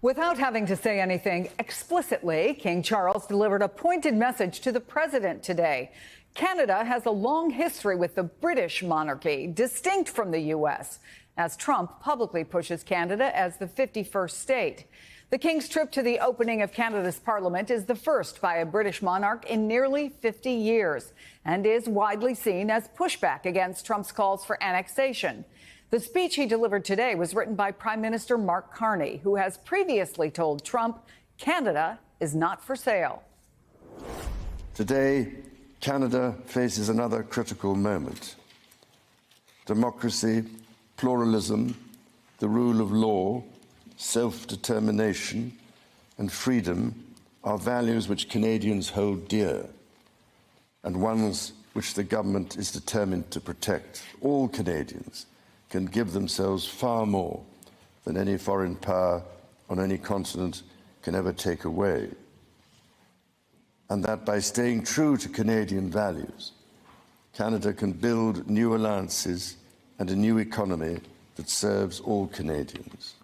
Without having to say anything explicitly, King Charles delivered a pointed message to the president today. Canada has a long history with the British monarchy, distinct from the U.S., as Trump publicly pushes Canada as the 51st state. The King's trip to the opening of Canada's parliament is the first by a British monarch in nearly 50 years and is widely seen as pushback against Trump's calls for annexation. The speech he delivered today was written by Prime Minister Mark Carney, who has previously told Trump Canada is not for sale. Today, Canada faces another critical moment. Democracy, pluralism, the rule of law, self-determination and freedom are values which Canadians hold dear and ones which the government is determined to protect. All Canadians can give themselves far more than any foreign power on any continent can ever take away. And that by staying true to Canadian values, Canada can build new alliances and a new economy that serves all Canadians.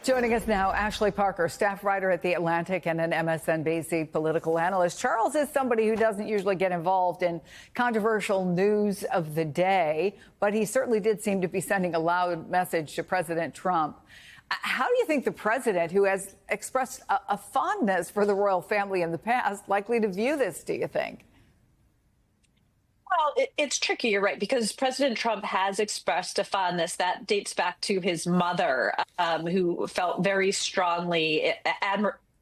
Joining us now, Ashley Parker, staff writer at The Atlantic and an MSNBC political analyst. Charles is somebody who doesn't usually get involved in controversial news of the day, but he certainly did seem to be sending a loud message to President Trump. How do you think the president, who has expressed a fondness for the royal family in the past, likely to view this, do you think? Well, it's tricky, you're right, because President Trump has expressed a fondness that dates back to his mother, who felt very strongly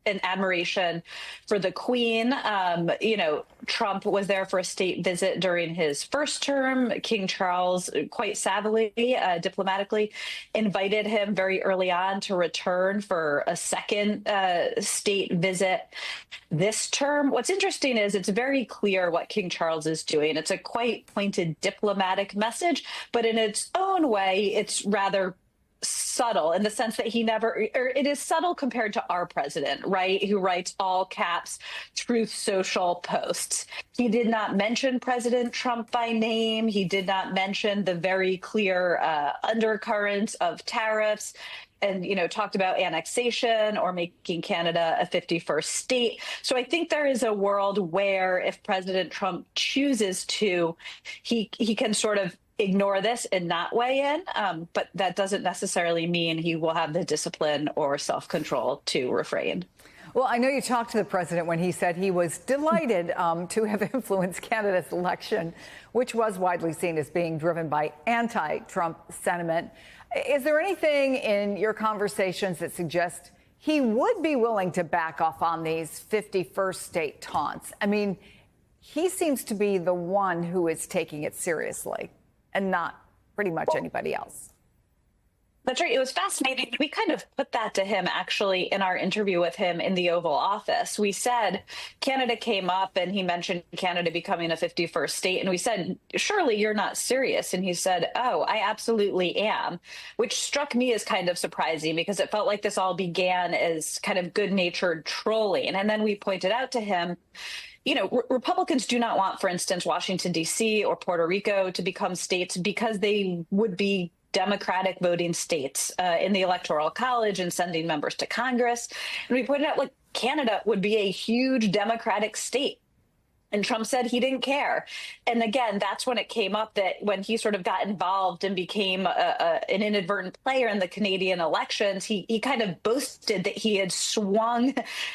an admiration for the Queen. Trump was there for a state visit during his first term. King Charles, quite savvily, diplomatically, invited him very early on to return for a second state visit this term. What's interesting is it's very clear what King Charles is doing. It's a quite pointed diplomatic message, but in its own way, it's rather subtle in the sense that it is subtle compared to our president, right, who writes all caps Truth Social posts. He did not mention President Trump by name. He did not mention the very clear undercurrents of tariffs and, talked about annexation or making Canada a 51st state. So I think there is a world where if President Trump chooses to, he can sort of ignore this and not weigh in, but that doesn't necessarily mean he will have the discipline or self-control to refrain. Well, I know you talked to the president when he said he was delighted to have influenced Canada's election, which was widely seen as being driven by anti-Trump sentiment. Is there anything in your conversations that suggests he would be willing to back off on these 51st state taunts? I mean, he seems to be the one who is taking it seriously and not pretty much anybody else. That's right. It was fascinating. We kind of put that to him, actually, in our interview with him in the Oval Office. We said Canada came up and he mentioned Canada becoming a 51st state. And we said, surely you're not serious. And he said, oh, I absolutely am, which struck me as kind of surprising because it felt like this all began as kind of good natured trolling. And then we pointed out to him, Republicans do not want, for instance, Washington, D.C. or Puerto Rico to become states because they would be Democratic voting states in the Electoral College and sending members to Congress. And we pointed out, Canada would be a huge Democratic state. And Trump said he didn't care. And again, that's when it came up that when he sort of got involved and became an inadvertent player in the Canadian elections, he kind of boasted that he had swung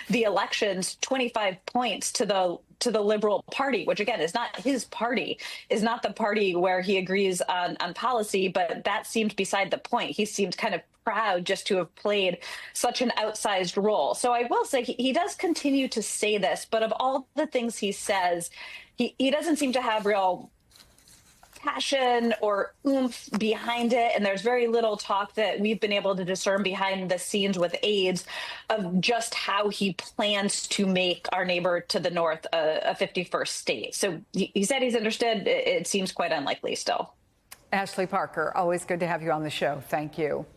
the elections 25 points to the Liberal Party, which, again, is not his party, is not the party where he agrees on policy. But that seemed beside the point. He seemed kind of proud just to have played such an outsized role. So I will say he does continue to say this, but of all the things he says, he doesn't seem to have real passion or oomph behind it. And there's very little talk that we've been able to discern behind the scenes with aides of just how he plans to make our neighbor to the north a 51st state. So he said he's understood. It seems quite unlikely still. Ashley Parker, always good to have you on the show. Thank you.